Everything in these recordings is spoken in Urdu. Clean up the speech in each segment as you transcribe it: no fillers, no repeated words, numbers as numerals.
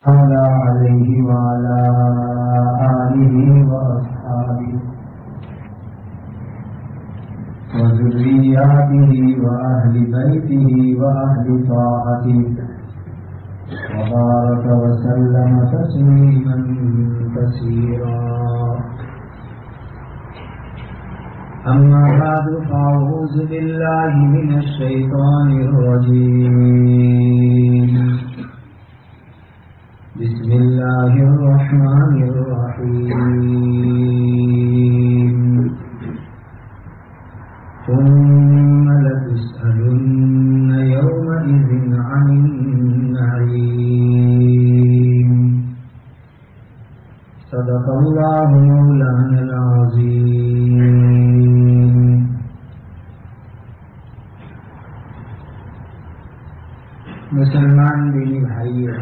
عليه وعلى آله وأصحابه وذرياته وأهل بيته وأهل طاعته وبارك وسلم تسليما كثيرا. أما بعد فأعوذ بالله من الشيطان الرجيم. بسم الله الرحمن الرحيم. ثم لتسألن يومئذ عن النعيم. صدق الله مولانا العظيم. مسلمان دینی بھائیوں،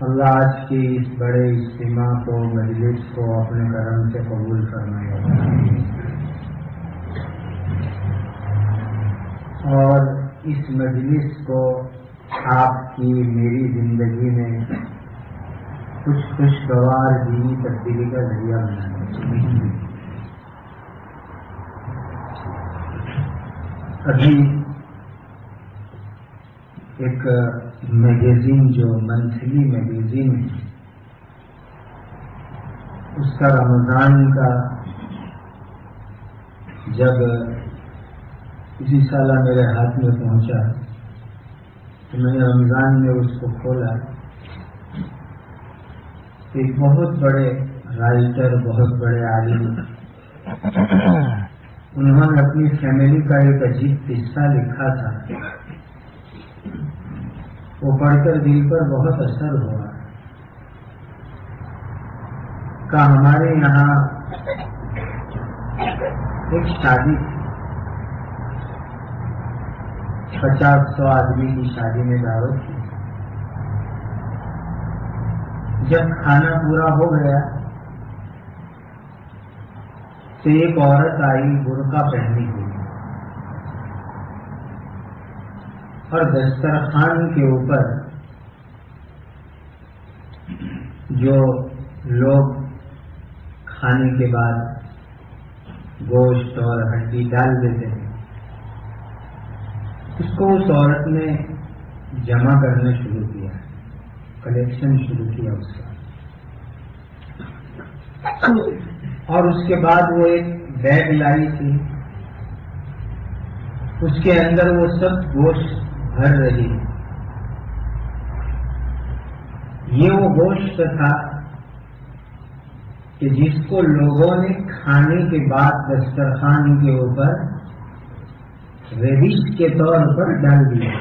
اللہ آج کی اس بڑے اجتماع کو، مجلس کو اپنے کرم سے قبول فرمائے اور اس مجلس کو آپ کی میری زندگی میں کچھ خوشگوار دینی تبدیلی کا ذریعہ بنانا چاہیے. ابھی ایک میگزین جو منتھلی میگزین ہے، اس کا رمضان کا جب اسی سالہ میرے ہاتھ میں پہنچا تو میں نے رمضان میں اس کو کھولا. ایک بہت بڑے رائٹر، بہت بڑے عالم، انہوں نے اپنی فیملی کا ایک عجیب قصہ لکھا تھا. وہ پڑھ کر دل پر بہت اثر ہوا. کہ ہمارے یہاں ایک شادی 50-100 آدمی کی شادی میں دعوت کی. جب کھانا پورا ہو گیا تو ایک عورت آئی برقع پہنی ہوئی اور دسترخوان کے اوپر جو لوگ کھانے کے بعد گوشت اور ہڈی ڈال دیتے ہیں، اس کو اس عورت نے جمع کرنا شروع کیا، کلیکشن شروع کیا اس کا. اور اس کے بعد وہ ایک بیگ لائی تھی، اس کے اندر وہ سب گوشت بھر رہی. یہ وہ گوشت تھا کہ جس کو لوگوں نے کھانے کے بعد دسترخوان کے اوپر ریڈش کے طور پر ڈال دیا.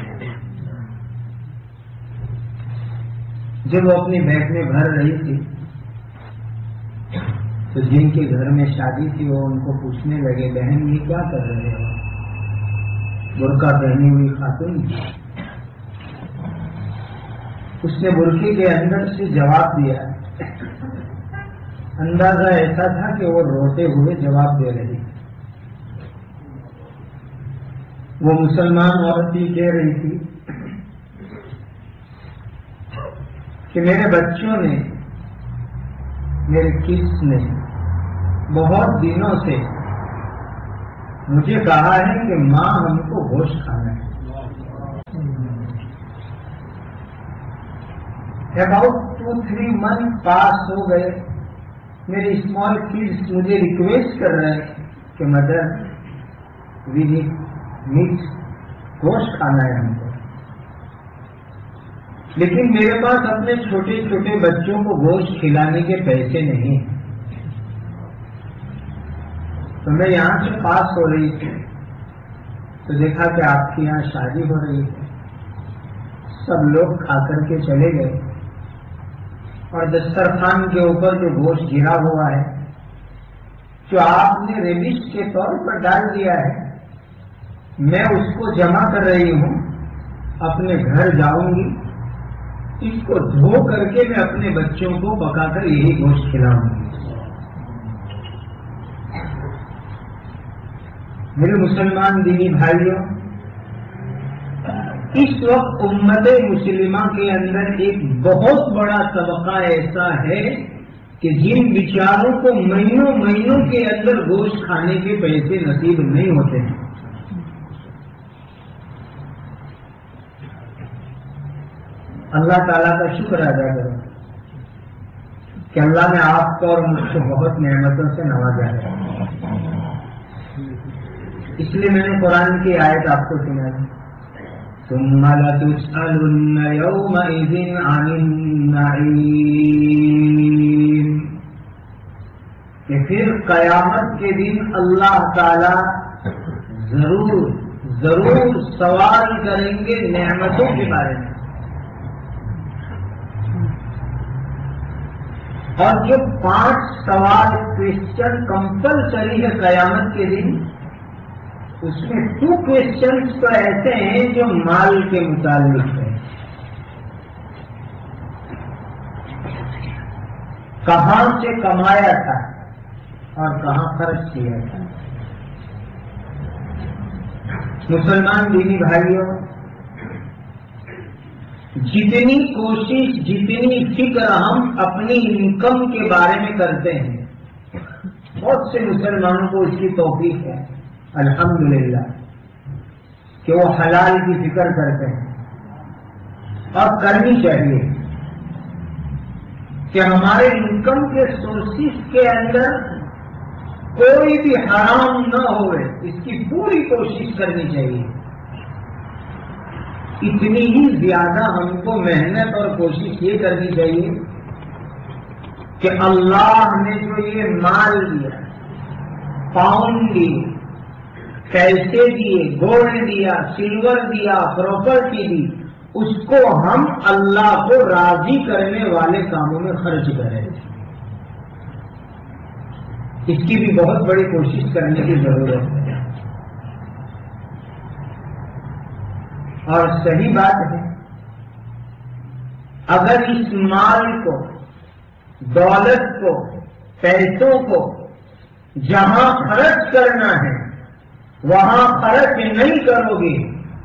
جب وہ اپنے بیگ میں بھر رہی تھی تو جن کے گھر میں شادی تھی وہ ان کو پوچھنے لگے، بہن یہ کیا کر رہے ہو؟ برقع پہنی ہوئی خاتون. اس نے برقعے کے اندر سے جواب دیا. اندازہ ایسا تھا کہ وہ روتے ہوئے جواب دے رہی. وہ مسلمان عورت ہی کہہ رہی تھی کہ میرے بچوں نے، میرے کڈس نے بہت دنوں سے مجھے کہا ہے کہ ماں ہم کو گوشت کھانا ہے. اباؤٹ 2-3 منتھ پاس ہو گئے، میرے اسمال کڈس مجھے ریکویسٹ کر رہے ہیں کہ مدر وی نیڈ میٹ، گوشت کھانا ہے ہم کو. لیکن میرے پاس اپنے چھوٹے چھوٹے بچوں کو گوشت کھلانے کے پیسے نہیں ہیں. تو میں یہاں سے پاس ہو رہی تھی تو دیکھا کہ آپ کے یہاں شادی ہو رہی ہے. سب لوگ کھا کر کے چلے گئے اور دسترخوان کے اوپر جو گوشت گرا ہوا ہے، جو آپ نے ریڈش کے طور پر ڈال دیا ہے، میں اس کو جمع کر رہی ہوں. اپنے گھر جاؤں گی، اس کو دھو کر کے میں اپنے بچوں کو پکا کر یہی گوشت کھلاؤں گی. میرے مسلمان دینی بھائیوں، اس وقت امت مسلمہ کے اندر ایک بہت بڑا طبقہ ایسا ہے کہ جن بیچاروں کو مہینوں مہینوں کے اندر گوشت کھانے کے پیسے نصیب نہیں ہوتے ہیں. اللہ تعالیٰ کا شکر ادا کرو کہ اللہ نے آپ کو اور مجھ کو بہت نعمتوں سے نوازا ہے. اس لیے میں نے قرآن کی آیت آپ کو سنائی. ثم لتسألن يومئذ عن النعيم، کہ پھر قیامت کے دن اللہ تعالی ضرور سوال کریں گے نعمتوں کے بارے میں. اور جو 5 سوال کوشچن کمپلسری ہے قیامت کے دن، اس میں 2 کوشچنس تو ایسے ہیں جو مال کے متعلق ہیں. کہاں سے کمایا تھا اور کہاں خرچ کیا تھا. مسلمان دینی بھائیوں، جتنی کوشش جتنی فکر ہم اپنی انکم کے بارے میں کرتے ہیں، بہت سے مسلمانوں کو اس کی توفیق ہے الحمدللہ کہ وہ حلال کی فکر کرتے ہیں اور کرنی چاہیے کہ ہمارے انکم کے سورسز کے اندر کوئی بھی حرام نہ ہوئے، اس کی پوری کوشش کرنی چاہیے. اتنی ہی زیادہ ہم کو محنت اور کوشش یہ کرنی چاہیے کہ اللہ نے جو یہ مال دیا، پاؤنڈ دیے، پیسے دیے، گولڈ دیا، سلور دیا، پراپرٹی دی، اس کو ہم اللہ کو راضی کرنے والے کاموں میں خرچ کریں. اس کی بھی بہت بڑی کوشش کرنے کی ضرورت ہے. اور صحیح بات ہے، اگر اس مال کو، دولت کو، پیسوں کو جہاں خرچ کرنا ہے وہاں خرچ نہیں کرو گے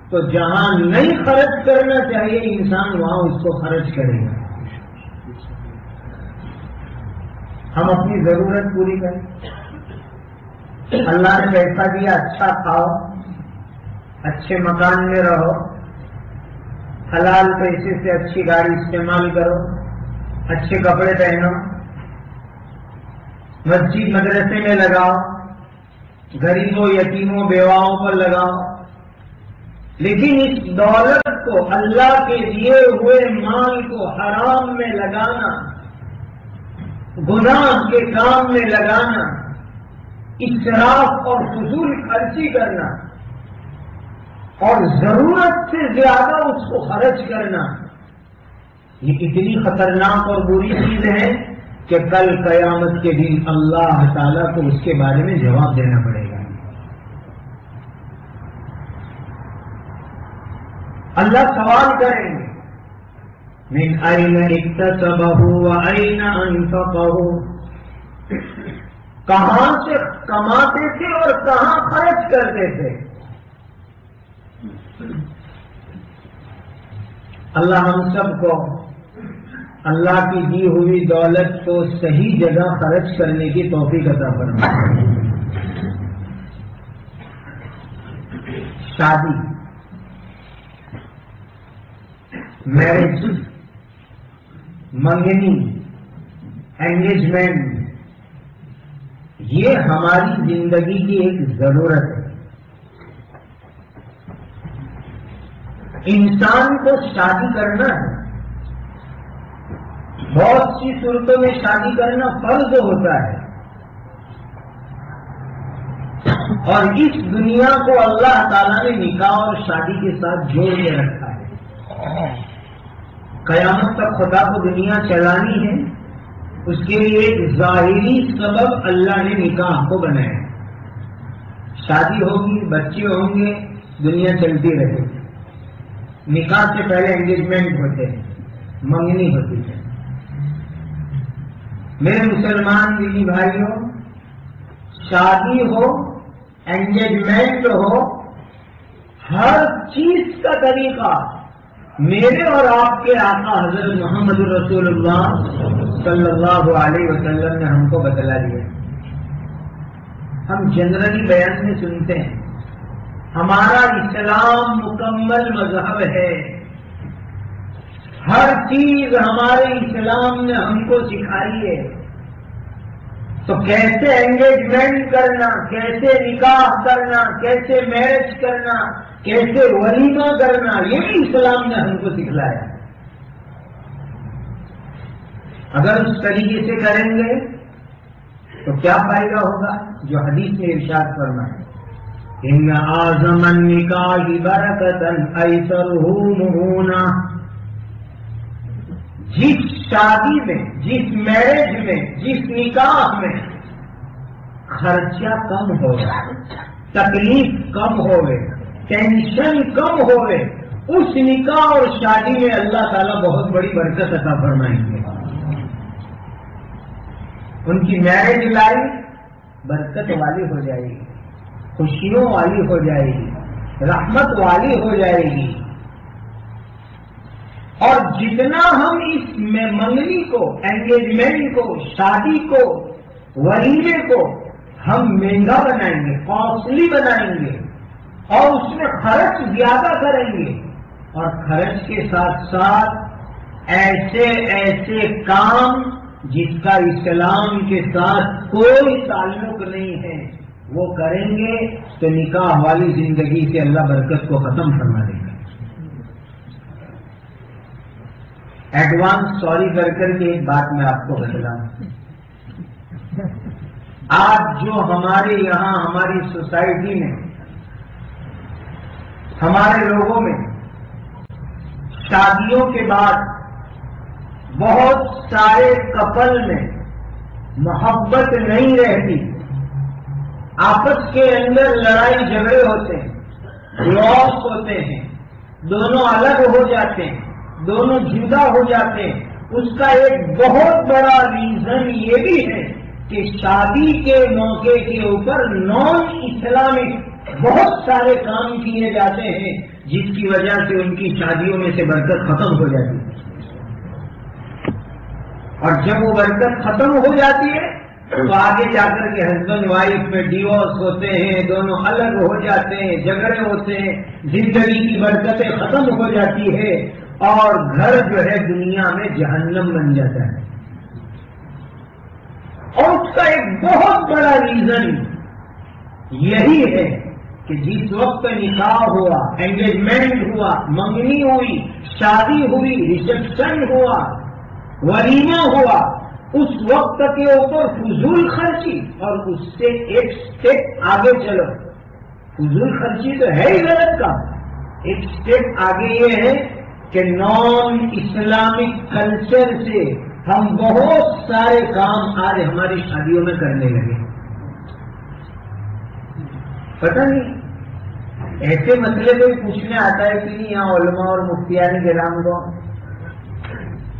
تو جہاں نہیں خرچ کرنا چاہیے انسان وہاں اس کو خرچ کرے گا. ہم اپنی ضرورت پوری کریں. اللہ نے پیسہ دیا، اچھا کھاؤ، اچھے مکان میں رہو، حلال پیسے سے اچھی گاڑی استعمال کرو، اچھے کپڑے پہنو، مسجد مدرسے میں لگاؤ، غریبوں یتیموں بیواؤں پر لگاؤ. لیکن اس دولت کو، اللہ کے دیے ہوئے مال کو حرام میں لگانا، گناہ کے کام میں لگانا، اسراف اور فضول خرچی کرنا اور ضرورت سے زیادہ اس کو خرچ کرنا، یہ اتنی خطرناک اور بری چیز ہے کہ کل قیامت کے دن اللہ تعالیٰ کو اس کے بارے میں جواب دینا پڑے گا. اللہ سوال کریں گے من أين اكتسبه وأين أنفقه، کہاں سے کماتے تھے اور کہاں خرچ کرتے تھے. اللہ ہم سب کو اللہ کی دی ہوئی دولت کو صحیح جگہ خرچ کرنے کی توفیق عطا فرمائے. شادی، میرج، منگنی، انگیجمنٹ، یہ ہماری زندگی کی ایک ضرورت ہے. انسان کو شادی کرنا ہے، بہت سی صورتوں میں شادی کرنا فرض ہوتا ہے، اور اس دنیا کو اللہ تعالیٰ نے نکاح اور شادی کے ساتھ جوڑ کے رکھا ہے. قیامت تک خدا کو دنیا چلانی ہے، اس کے لیے ایک ظاہری سبب اللہ نے نکاح کو بنایا. شادی ہوگی، بچے ہوں گے، دنیا چلتی رہے گی. نکاح سے پہلے انگیجمنٹ ہوتے ہیں، منگنی ہوتی ہے. میرے مسلمان دینی بھائیوں، شادی ہو، انگیجمنٹ ہو، ہر چیز کا طریقہ میرے اور آپ کے آقا حضرت محمد رسول اللہ صلی اللہ علیہ وسلم نے ہم کو بتلا دیا. ہم جنرلی بیان میں سنتے ہیں ہمارا اسلام مکمل مذہب ہے، ہر چیز ہمارے اسلام نے ہم کو سکھائی ہے. تو کیسے انگیجمنٹ کرنا، کیسے نکاح کرنا، کیسے میرج کرنا، کیسے ولیمہ کرنا، یہ بھی اسلام نے ہم کو سکھلایا. اگر اس طریقے سے کریں گے تو کیا فائدہ ہوگا؟ جو حدیث میں ارشاد فرمایا ان اعظم النکاح برکتا ایسرہ مہونا. جس شادی میں، جس میرج میں، جس نکاح میں خرچہ کم ہوگا، تکلیف کم ہوگے، ٹینشن کم ہوگے، اس نکاح اور شادی میں اللہ تعالیٰ بہت بڑی برکت عطا فرمائیں گے. ان کی میرج لائف برکت والی ہو جائے گی، خوشیوں والی ہو جائے گی، رحمت والی ہو جائے گی. اور جتنا ہم اس میں منگنی کو، انگیجمنٹ کو، شادی کو، ولیمے کو ہم مہنگا بنائیں گے، کاسٹلی بنائیں گے، اور اس میں خرچ زیادہ کریں گے، اور خرچ کے ساتھ ساتھ ایسے ایسے کام جس کا اسلام کے ساتھ کوئی تعلق نہیں ہے وہ کریں گے، تو نکاح والی زندگی سے اللہ برکت کو ختم فرما دے گا. ایڈوانس سوری کر کے ایک بات میں آپ کو بتلاؤں. آج جو ہمارے یہاں ہماری سوسائٹی میں، ہمارے لوگوں میں شادیوں کے بعد بہت سارے کپل میں محبت نہیں رہتی، آپس کے اندر لڑائی جھگڑے ہوتے ہیں، لاس ہوتے ہیں، دونوں الگ ہو جاتے ہیں، دونوں جدا ہو جاتے ہیں. اس کا ایک بہت بڑا ریزن یہ بھی ہے کہ شادی کے موقع کے اوپر نان اسلامک بہت سارے کام کیے جاتے ہیں جس کی وجہ سے ان کی شادیوں میں سے برکت ختم ہو جاتی ہے. اور جب وہ برکت ختم ہو جاتی ہے تو آگے جا کر کے ہسبینڈ وائف میں ڈیورس ہوتے ہیں، دونوں الگ ہو جاتے ہیں، جھگڑے ہوتے ہیں، زندگی کی برکتیں ختم ہو جاتی ہے، اور گھر جو ہے دنیا میں جہنم بن جاتا ہے. اور اس کا ایک بہت بڑا ریزن یہی ہے کہ جس وقت نکاح ہوا، انگیجمنٹ ہوا، منگنی ہوئی، شادی ہوئی، ریسپشن ہوا، ولیمہ ہوا، اس وقت کے اوپر فضول خرچی، اور اس سے ایک سٹیپ آگے چلو. فضول خرچی تو ہے ہی غلط کام. ایک سٹیپ آگے یہ ہے کہ نان اسلامک کلچر سے ہم بہت سارے کام آج ہماری شادیوں میں کرنے لگے. پتہ نہیں ایسے مسئلے کوئی پوچھنے آتا ہے کہ نہیں یہاں علماء اور مفتیان کرام کو؟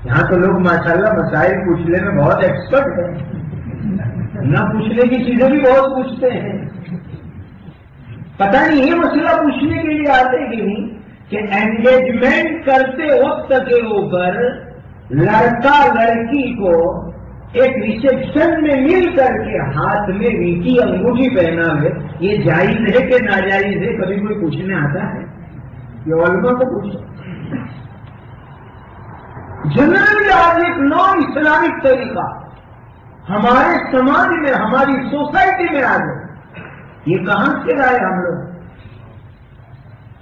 یہاں تو لوگ ماشاءاللہ مسائل پوچھنے میں بہت ایکسپرٹ ہیں، نہ پوچھنے کی چیزیں بھی بہت پوچھتے ہیں. پتہ نہیں یہ مسئلہ پوچھنے کے لیے آتے کہ نہیں کہ انگیجمنٹ کرتے وقت کے اوپر لڑکا لڑکی کو ایک ریسپشن میں مل کر کے ہاتھ میں ریٹی انگوٹھی پہناوے، یہ جائز ہے کہ ناجائز ہے؟ کبھی کوئی پوچھنے آتا ہے؟ یہ علماء کو پوچھو. جنرلی آج ایک نان اسلامک طریقہ ہمارے سماج میں، ہماری سوسائٹی میں آ گئے. یہ کہاں سے لائے ہم لوگ؟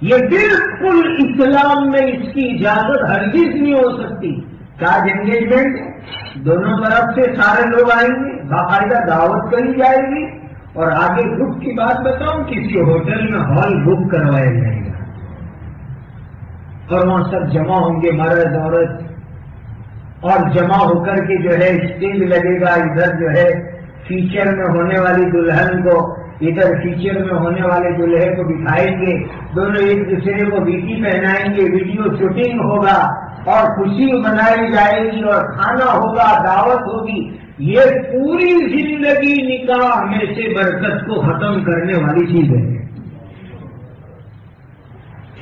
یہ بالکل اسلام میں اس کی اجازت ہرگز نہیں ہو سکتی. آج انگیجمنٹ دونوں طرف سے سارے لوگ آئیں گے، باقاعدہ دعوت کری جائے گی، اور آگے گروپ کی بات بتاؤں، کسی ہوٹل میں ہال بک کروایا جائے گا، اور وہاں سب جمع ہوں گے، مرد عورت، اور جمع ہو کر کے جو ہے اسٹیج لگے گا. ادھر جو ہے فیچر میں ہونے والی دلہن کو، ادھر فیچر میں ہونے والے دلہے کو بٹھائیں گے، دونوں ایک دوسرے کو ویٹی پہنائیں گے، ویڈیو شوٹنگ ہوگا، اور خوشی منائی جائے گی، اور کھانا ہوگا، دعوت ہوگی. یہ پوری زندگی نکاح میں سے برکت کو ختم کرنے والی چیز ہے.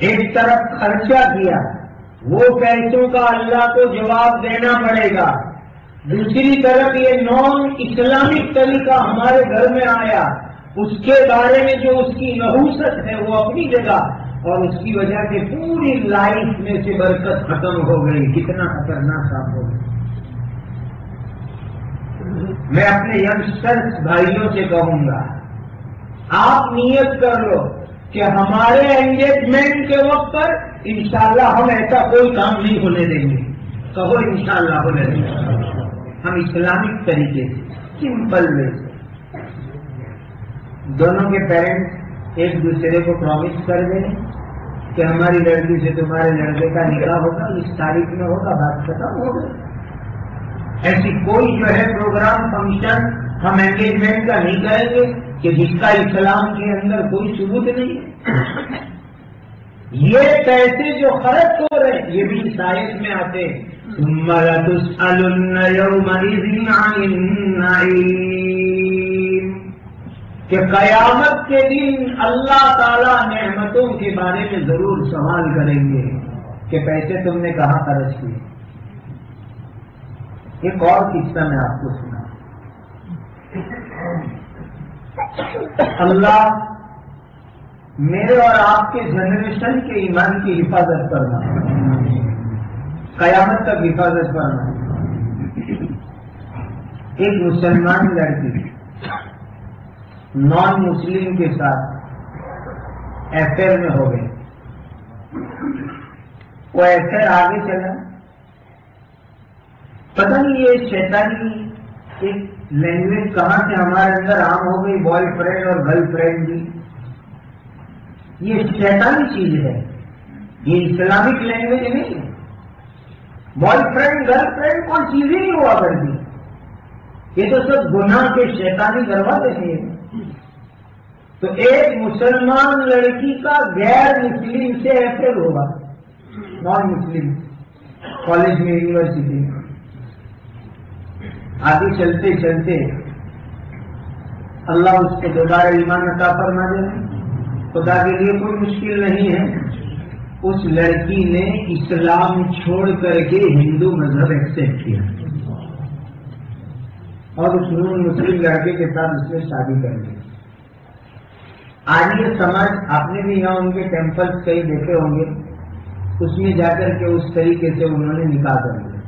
ایک طرف خرچہ کیا، وہ پیسوں کا اللہ کو جواب دینا پڑے گا، دوسری طرف یہ نان اسلامک طریقہ ہمارے گھر میں آیا، اس کے بارے میں جو اس کی نحوست ہے وہ اپنی جگہ، اور اس کی وجہ سے پوری لائف میں سے برکت ختم ہو گئی۔ کتنا خطرناک کام ہو گیا۔ میں اپنے ینگسٹرز بھائیوں سے کہوں گا، آپ نیت کر لو کہ ہمارے انگیجمنٹ کے وقت پر انشاءاللہ ہم ایسا کوئی کام نہیں ہونے دیں گے۔ کہو انشاءاللہ ہونے دیں گے، ہم اسلامک طریقے سے، سمپل وے سے۔ دونوں کے پیرنٹس ایک دوسرے کو پرومس کر دیں کہ ہماری لڑکی سے تمہارے لڑکے کا نکاح ہوگا، اس تاریخ میں ہوگا، بات ختم ہو گئی۔ ایسی کوئی جو ہے پروگرام فنکشن ہم انگیجمنٹ کا نہیں کریں گے کہ جس کا اسلام کے اندر کوئی ثبوت نہیں ہے۔ یہ پیسے جو خرچ ہو رہے ہیں یہ بھی سائنس میں آتے ہیں۔ ثم لتسألن يومئذ عن النعيم، کہ قیامت کے دن اللہ تعالی نعمتوں کے بارے میں ضرور سوال کریں گے کہ پیسے تم نے کہاں خرچ کیے۔ ایک اور قصہ میں آپ کو سنا۔ اللہ میرے اور آپ کے جنریشن کے ایمان کی حفاظت کرنا، قیامت تک حفاظت کرنا۔ ایک مسلمان لڑکی نان مسلم کے ساتھ افیئر میں ہو گئی، وہ افیئر آگے چلا، پتہ نہیں یہ شیطانی ایک لینگویج کہاں سے ہمارے اندر عام ہو گئی، بوائے فرینڈ اور گرل فرینڈ بھی، یہ شیطانی چیز ہے، یہ اسلامک لینگویج نہیں ہے۔ بوائے فرینڈ گرل فرینڈ کوئی چیز ہی نہیں ہوا کرتی، یہ تو سب گناہ کے شیطانی دروازے ہیں۔ تو ایک مسلمان لڑکی کا غیر مسلم سے افیئر ہوگا، نان مسلم، کالج میں، یونیورسٹی میں۔ آگے چلتے چلتے اللہ اس کو دوبارہ ایمان عطا فرما دے، خدا کے لیے کوئی مشکل نہیں ہے۔ اس لڑکی نے اسلام چھوڑ کر کے ہندو مذہب ایکسپٹ کیا اور اس نون مسلم لڑکے کے ساتھ اس نے شادی کر لی۔ آج یہ سمجھ آپ نے بھی یہاں ان کے ٹیمپلز کئی دیکھے ہوں گے، اس میں جا کر کے اس طریقے سے انہوں نے نکاح کر لیا۔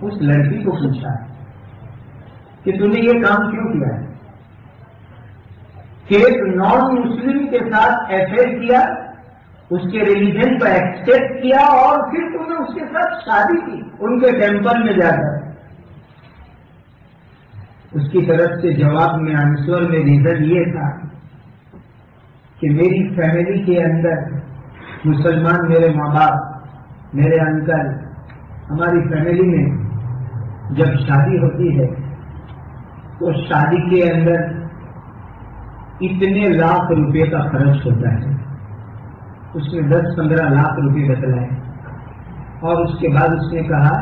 اس لڑکی کو پوچھا کہ تم نے یہ کام کیوں کیا ہے، کہ ایک نان مسلم کے ساتھ افیئر کیا، اس کے ریلیجن کو ایکسپٹ کیا اور پھر تم نے اس کے ساتھ شادی کی ان کے ٹیمپل میں جا کر۔ اس کی طرف سے جواب میں آنسر میں ریزن یہ تھا کہ میری فیملی کے اندر مسلمان، میرے ماں باپ، میرے انکل، ہماری فیملی میں جب شادی ہوتی ہے تو شادی کے اندر اتنے لاکھ روپے کا خرچ ہوتا ہے، اس میں 10-15 لاکھ روپے بتلائے، اور اس کے بعد اس نے کہا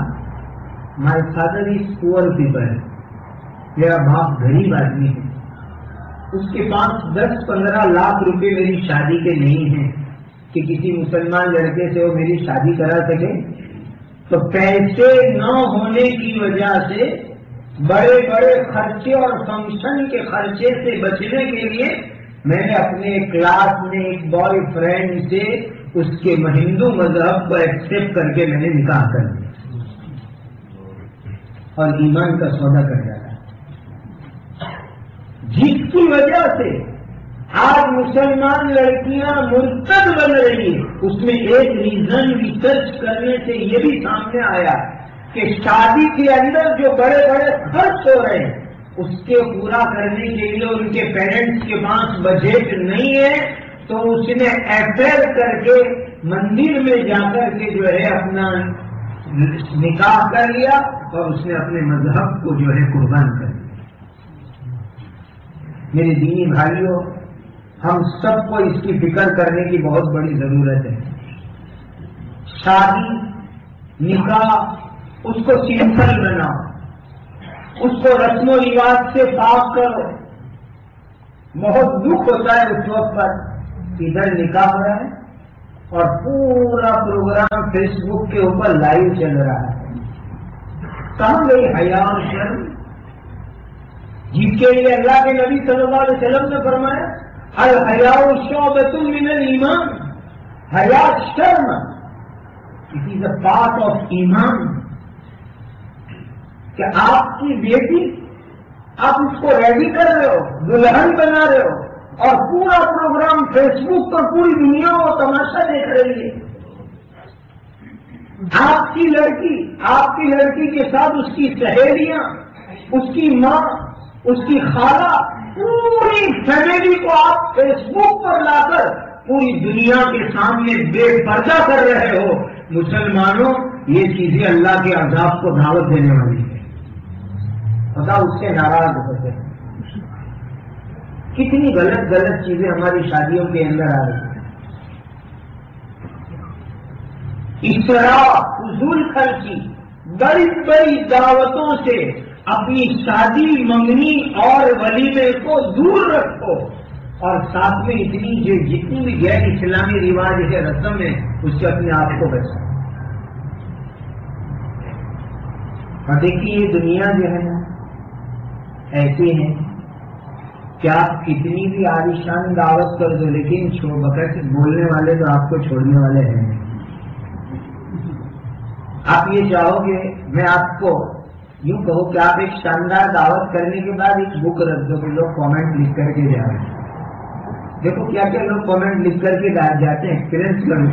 my father is poor people, میرا باپ غریب آدمی ہے، اس کے پاس 10-15 لاکھ روپے میری شادی کے نہیں ہیں کہ کسی مسلمان لڑکے سے وہ میری شادی کرا سکے۔ تو پیسے نہ ہونے کی وجہ سے بڑے بڑے خرچے اور فنکشن کے خرچے سے بچنے کے لیے میں نے اپنے کلاس میں ایک بوائے فرینڈ سے اس کے ہندو مذہب کو ایکسپٹ کر کے میں نے نکاح کر دیا اور ایمان کا سودا کر ڈالا، جس کی وجہ سے آج مسلمان لڑکیاں مرتد بن رہی ہیں۔ اس میں ایک ریزن ریسرچ کرنے سے یہ بھی سامنے آیا کہ شادی کے اندر جو بڑے بڑے خرچ ہو رہے ہیں اس کے پورا کرنے کے لیے ان کے پیرنٹس کے پاس بجٹ نہیں ہے، تو اس نے افیئر کر کے مندر میں جا کر کے جو ہے اپنا نکاح کر لیا اور اس نے اپنے مذہب کو جو ہے قربان کر دیا۔ میرے دینی بھائیوں، ہم سب کو اس کی فکر کرنے کی بہت بڑی ضرورت ہے۔ شادی، نکاح، اس کو سمپل بناؤ، اس کو رسم و رواج سے پاک کرو۔ بہت دکھ ہوتا ہے اس وقت پر ادھر نکاح ہو رہا ہے اور پورا پروگرام فیس بک کے اوپر لائیو چل رہا ہے. کہاں گئی حیا اور شرم؟ جس کے لیے اللہ کے نبی صلی اللہ علیہ وسلم نے فرمایا الحیاء شعبۃ من الایمان. حیا شرم it is a part of ایمان. کہ آپ کی بیٹی آپ اس کو ریڈی کر رہے ہو, دلہن بنا رہے ہو, اور پورا پروگرام فیس بک پر پوری دنیا کو تماشا دیکھ رہی ہے. آپ کی لڑکی کے ساتھ اس کی سہیلیاں, اس کی ماں, اس کی خالہ, پوری فیملی کو آپ فیس بک پر لا کر پوری دنیا کے سامنے بے پردہ کر رہے ہو. مسلمانوں, یہ چیزیں اللہ کے عذاب کو دعوت دینے والی ہے. خدا اس سے ناراض ہوتے ہیں. کتنی غلط چیزیں ہماری شادیوں کے اندر آ رہی ہیں. اسراف, فضول خرچی, بڑی بڑی دعوتوں سے اپنی شادی منگنی اور ولیمے کو دور رکھو, اور ساتھ میں جتنی بھی غیر اسلامی رواج ہے, رسم ہے, اس سے اپنے آپ کو بچاؤ. اور دیکھیے یہ دنیا جو ہے نا ایسی ہے کہ آپ کتنی بھی عالیشان دعوت کر دو, لیکن بغیر بولنے والے تو آپ کو چھوڑنے والے ہیں. آپ یہ چاہو گے, میں آپ کو یوں کہوں کہ آپ ایک شاندار دعوت کرنے کے بعد ایک بک رکھ دو کہ لوگ کامنٹ لکھ کر کے جا رہے ہیں. دیکھو کیا کیا لوگ کامنٹ لکھ کر کے جاتے ہیں, ایکسپیرئنس کرو.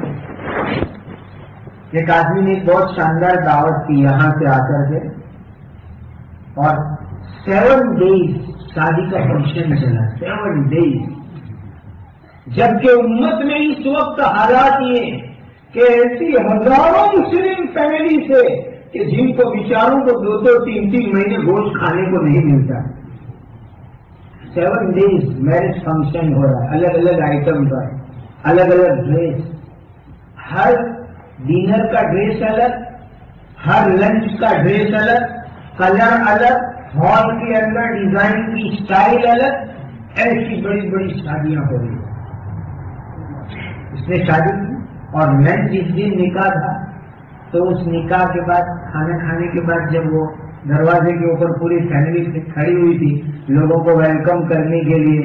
ایک آدمی نے ایک بہت شاندار دعوت کی یہاں سے آ کر کے, اور 7 days شادی کا فنکشن چلا. 7 days. جبکہ امت میں اس وقت حالات یہ کہ ایسی ہزاروں مسلم فیملی سے کہ جن کو بیچاروں کو 2-3 مہینے گوشت کھانے کو نہیں ملتا. 7 days میرج فنکشن ہو رہا ہے, الگ الگ آئٹم پر, الگ الگ ڈریس, ہر ڈنر کا ڈریس الگ, ہر لنچ کا ڈریس الگ, کلر الگ, ہال کے اندر ڈیزائن کی اسٹائل الگ. ایسی بڑی بڑی شادیاں ہو رہی ہیں. اس نے شادی کی اور میں جس دن نکاح تھا تو اس نکاح کے بعد کھانا کھانے کے بعد جب وہ دروازے کے اوپر پوری فیملی کھڑی ہوئی تھی لوگوں کو ویلکم کرنے کے لیے,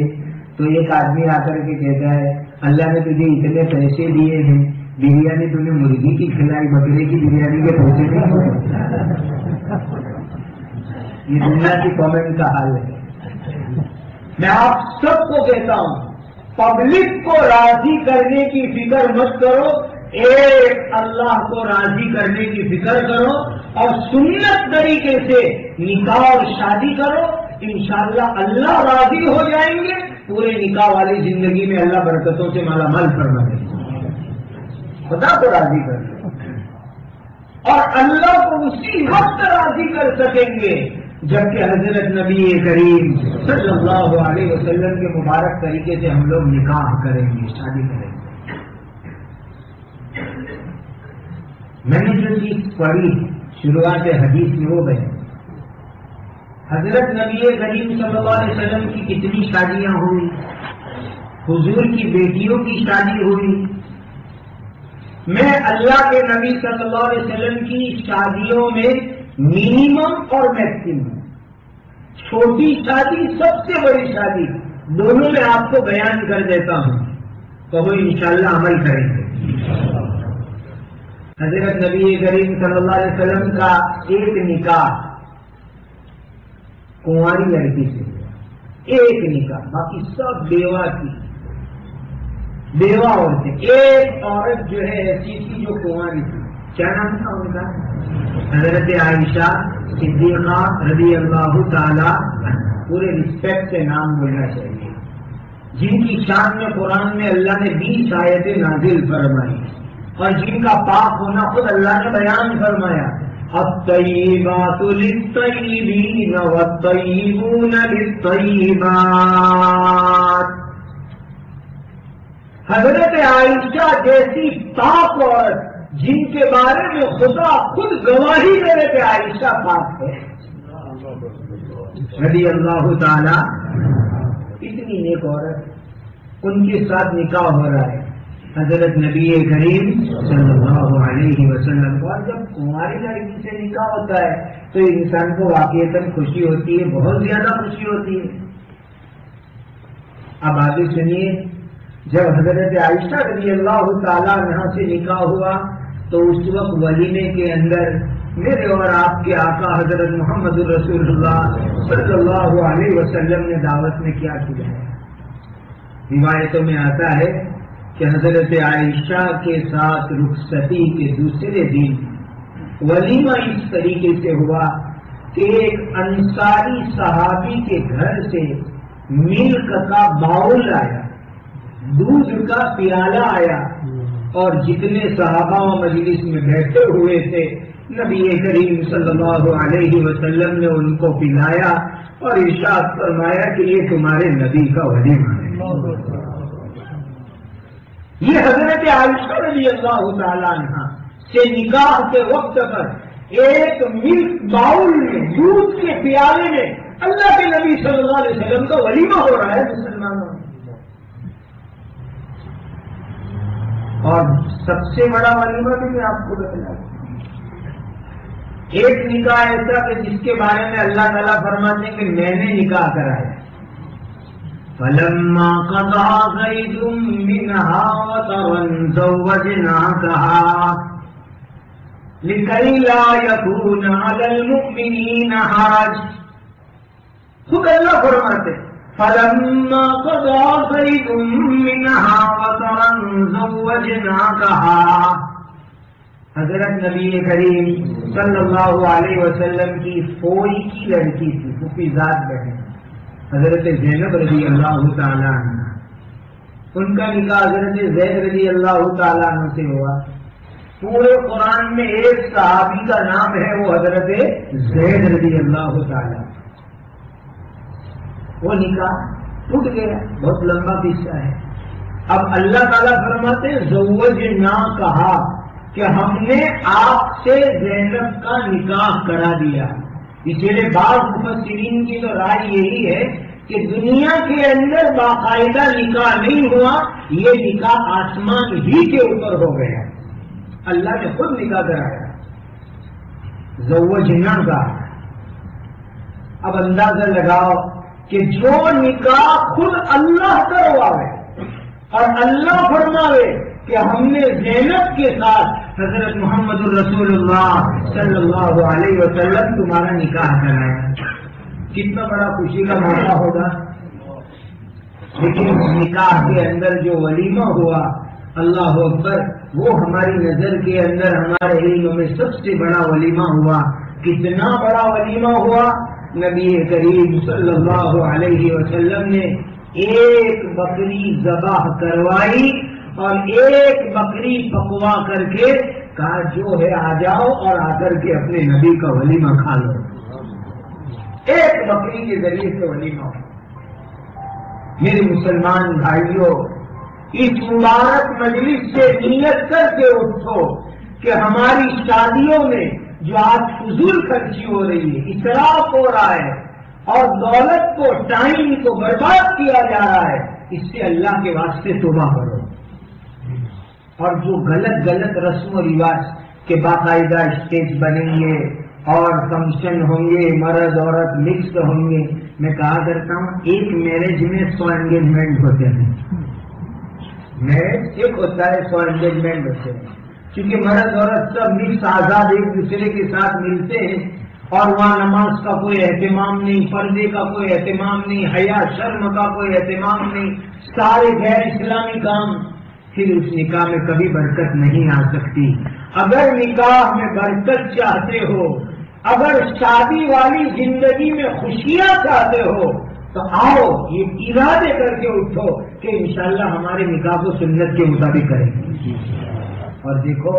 تو ایک آدمی آ کر کے کہتا ہے اللہ نے تجھے اتنے پیسے دیے ہیں, بریانی تمہیں مرغی کی کھلائی, بکرے کی بریانی کے پیسے نہیں ہوئے. یہ دنیا کی کامنٹ کا حال ہے. میں آپ سب کو کہتا ہوں پبلک کو راضی کرنے کی فکر مت کرو, ایک اللہ کو راضی کرنے کی فکر کرو اور سنت طریقے سے نکاح اور شادی کرو. انشاءاللہ اللہ راضی ہو جائیں گے. پورے نکاح والی زندگی میں اللہ برکتوں سے مالا مال فرما دیں گے. خدا کو راضی کر لو اور اللہ کو اسی وقت راضی کر سکیں گے جبکہ حضرت نبی کریم صلی اللہ علیہ وسلم کے مبارک طریقے سے ہم لوگ نکاح کریں گے, شادی کریں گے. میں نے جو چیز پڑھی شروعات حدیث میں وہ گئے, حضرت نبی کریم صلی اللہ علیہ وسلم کی کتنی شادیاں ہوئی, حضور کی بیٹیوں کی شادی ہوئی. میں اللہ کے نبی صلی اللہ علیہ وسلم کی شادیوں میں منیمم اور میکسیمم, چھوٹی شادی سب سے بڑی شادی, دونوں میں آپ کو بیان کر دیتا ہوں تو وہ انشاءاللہ عمل کریں گے. حضرت نبی کریم صلی اللہ علیہ وسلم کا ایک نکاح کنواری لڑکی سے ہوا, ایک نکاح, باقی سب بیوہ کی, بیوہ عورتیں. ایک عورت جو ہے ایسی تھی جو کنواری تھی, کیا نام تھا ان کا؟ حضرت عائشہ صدیقہ رضی اللہ تعالی. پورے رسپیکٹ سے نام بولنا چاہیے, جن کی شان میں قرآن میں اللہ نے 20 آیتیں نازل فرمائی اور جن کا پاک ہونا خود اللہ نے بیان فرمایا. الطیبات للطیبین والطیبون للطیبات. حضرت عائشہ جیسی پاک عورت جن کے بارے میں خدا خود گواہی دے رہے کہ عائشہ پاک ہے رضی اللہ تعالی. اتنی نیک عورت, ان کے ساتھ نکاح ہو رہا ہے. حضرت نبی کریم صلی اللہ علیہ وسلم کو. اور جب کماری لڑکی سے نکاح ہوتا ہے تو انسان کو واقعتاً خوشی ہوتی ہے، بہت زیادہ خوشی ہوتی ہے. اب آگے سنیے، جب حضرت عائشہ رضی اللہ تعالیٰ عنہا سے نکاح ہوا تو اس وقت ولیمے کے اندر میرے اور آپ کے آقا حضرت محمد رسول اللہ صلی اللہ علیہ وسلم نے دعوت میں کیا کیا ہے. روایتوں میں آتا ہے کہ حضرت عائشہ کے ساتھ رخصتی کے دوسرے دن ولیمہ اس طریقے سے ہوا کہ ایک انصاری صحابی کے گھر سے ملک کا باؤل آیا، دودھ کا پیالہ آیا، اور جتنے صحابہ و مجلس میں بیٹھے ہوئے تھے نبی کریم صلی اللہ علیہ وسلم نے ان کو پلایا اور ارشاد فرمایا کہ یہ تمہارے نبی کا ولیمہ ہے. یہ حضرت عائشہ رضی اللہ تعالیٰ عنہ سے نکاح کے وقت پر ایک ملک باؤل میں دودھ کے پیالے میں اللہ کے نبی صلی اللہ علیہ وسلم کا ولیمہ ہو رہا ہے مسلمانوں میں. اور سب سے بڑا ولیمہ بھی میں آپ کو بتاؤں، ایک نکاح ایسا کہ جس کے بارے میں اللہ تعالیٰ فرماتے ہیں کہ میں نے نکاح کرایا. فَلَمَّا قَضَىٰ زَيْدٌ مِّنْهَا وَطَرًا زَوَّجْنَاكَهَا لِكَيْ لَا يَكُونَ عَلَى الْمُؤْمِنِينَ حَرَجٌ. خود اللہ فرماتے فَلَمَّا قَضَىٰ زَيْدٌ مِّنْهَا وَطَرًا زَوَّجْنَاكَهَا. حضرت نبی کریم صلی اللہ علیہ وسلم کی فوئی کی لڑکی تھی، حفیظات بہن حضرت زینب رضی اللہ تعالیٰ عنہ. ان کا نکاح حضرت زید رضی اللہ تعالیٰ عنہ سے ہوا. پورے قرآن میں ایک صحابی کا نام ہے، وہ حضرت زید رضی اللہ تعالیٰ. وہ نکاح ٹوٹ گیا، بہت لمبا قصہ ہے. اب اللہ تعالیٰ فرماتے زوجناکہا کہ ہم نے آپ سے زینب کا نکاح کرا دیا. اس لیے بعض مفسرین کی تو رائے یہی ہے کہ دنیا کے اندر باقاعدہ نکاح نہیں ہوا، یہ نکاح آسمان ہی کے اوپر ہو گیا. اللہ نے خود نکاح کرایا زوجنا کا. اب اندازہ لگاؤ کہ جو نکاح خود اللہ کرواوے اور اللہ فرماوے کہ ہم نے زینب کے ساتھ حضرت محمد الرسول اللہ صلی اللہ علیہ وسلم تمہارا نکاح کرایا، کتنا بڑا خوشی کا موقع ہوگا. لیکن اس نکاح کے اندر جو ولیمہ ہوا، اللہ اکبر، وہ ہماری نظر کے اندر ہمارے علم میں سب سے بڑا ولیمہ ہوا. کتنا بڑا ولیمہ ہوا، نبی کریم صلی اللہ علیہ وسلم نے ایک بکری ذبح کروائی اور ایک بکری پکوا کر کے کہا جو ہے آ جاؤ اور آ کر کے اپنے نبی کا ولیمہ کھا لو. ایک بکری کے ذریعے سے ولیمہ. میرے مسلمان بھائیوں، اس مبارک مجلس سے نیت کر کے اٹھو کہ ہماری شادیوں میں جو آج فضول خرچی ہو رہی ہے، اسراف ہو رہا ہے اور دولت کو، ٹائم کو برباد کیا جا رہا ہے، اس سے اللہ کے واسطے توبہ کرو. اور جو غلط رسم و رواج کے باقاعدہ اسٹیج بنیں گے اور فنکشن ہوں گے، مرد عورت مکس ہوں گے. میں کہا کرتا ہوں ایک میرج میں 100 انگیجمنٹ ہوتے ہیں. میرج ایک ہوتا ہے، 100 انگیجمنٹ ہوتے ہیں، کیونکہ مرد عورت سب مکس آزاد ایک دوسرے کے ساتھ ملتے ہیں اور وہاں نماز کا کوئی اہتمام نہیں، پردے کا کوئی اہتمام نہیں، حیا شرم کا کوئی اہتمام نہیں، سارے غیر اسلامی کام. پھر اس نکاح میں کبھی برکت نہیں آ سکتی. اگر نکاح میں برکت چاہتے ہو، اگر شادی والی زندگی میں خوشیاں چاہتے ہو تو آؤ یہ ارادے کر کے اٹھو کہ انشاءاللہ ہمارے نکاح کو سنت کے مطابق کریں گے. اور دیکھو،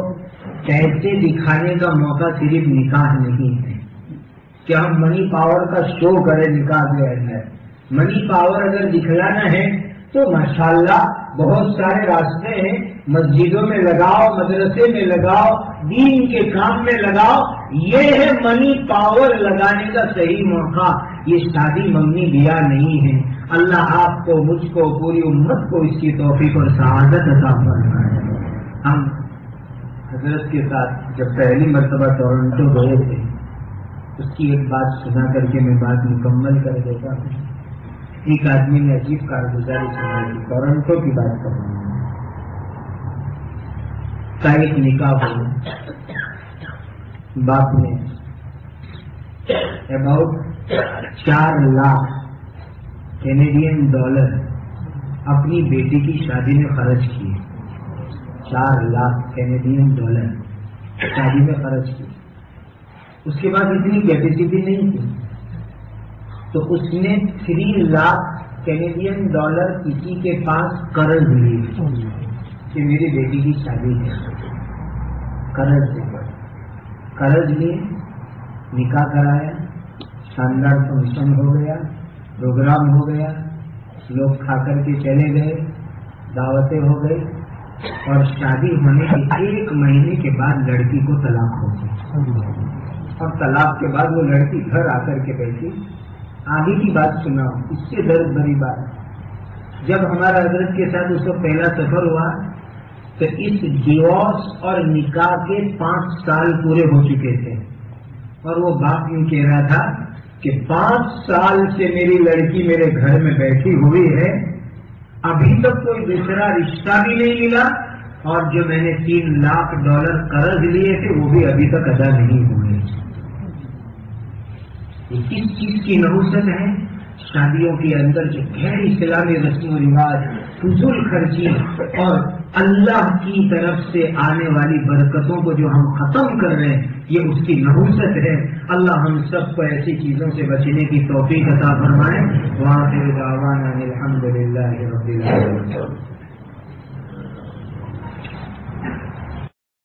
پیسے دکھانے کا موقع صرف نکاح نہیں ہے کہ ہم منی پاور کا شو کریں نکاح کے اندر. منی پاور اگر دکھلانا ہے تو ماشاءاللہ بہت سارے راستے ہیں. مسجدوں میں لگاؤ، مدرسے میں لگاؤ، دین کے کام میں لگاؤ. یہ ہے منی پاور لگانے کا صحیح موقع. یہ شادی منگنی بیاہ نہیں ہے. اللہ آپ کو، مجھ کو، پوری امت کو اس کی توفیق اور سعادت عطا فرمائے۔ ہم حضرت کے ساتھ جب پہلی مرتبہ ٹورنٹو گئے تھے، اس کی ایک بات سنا کر کے میں بات مکمل کر دیتا ہوں۔ ایک آدمی نے عجیب کارگزاری سنائی، ٹورنٹو کی بات کر رہا ہوں، کا ایک نکاح ہو، باپ نے اباؤٹ 4 لاکھ کینیڈین ڈالر اپنی بیٹی کی شادی میں خرچ کیے۔ 4 لاکھ کینیڈین ڈالر شادی میں خرچ کیے۔ اس کے بعد اتنی کیپیسٹی نہیں تھی، تو اس نے 3 لاکھ کینیڈین ڈالر کسی کے پاس قرض لیے کہ میری بیٹی کی شادی ہے، قرض لیے، نکاح کرایا، شاندار فنکشن ہو گیا، پروگرام ہو گیا، لوگ کھا کر کے چلے گئے، دعوتیں ہو گئی، اور شادی ہونے کے 1 مہینے کے بعد لڑکی کو طلاق ہو گئی، اور طلاق کے بعد وہ لڑکی گھر آ کر کے بیٹھی۔ آگے کی بات سناؤ، اس سے درد بھری بات، جب ہمارا حضرت کے ساتھ اس وقت پہلا سفر ہوا تو اس ڈیورس اور نکاح کے 5 سال پورے ہو چکے تھے، اور وہ باپ یوں کہہ رہا تھا کہ 5 سال سے میری لڑکی میرے گھر میں بیٹھی ہوئی ہے، ابھی تک کوئی دوسرا رشتہ بھی نہیں ملا، اور جو میں نے 3 لاکھ ڈالر قرض لیے تھے وہ بھی ابھی تک ادا نہیں ہوئے۔ یہ کس چیز کی نحوست ہے؟ شادیوں کے اندر جو غیر اسلامی رسم و رواج، فضول خرچی اور اللہ کی طرف سے آنے والی برکتوں کو جو ہم ختم کر رہے ہیں، یہ اس کی نحوست ہے۔ اللہ ہم سب کو ایسی چیزوں سے بچنے کی توفیق عطا فرمائے۔ وآخر دعوانا الحمدللہ رب العالمین۔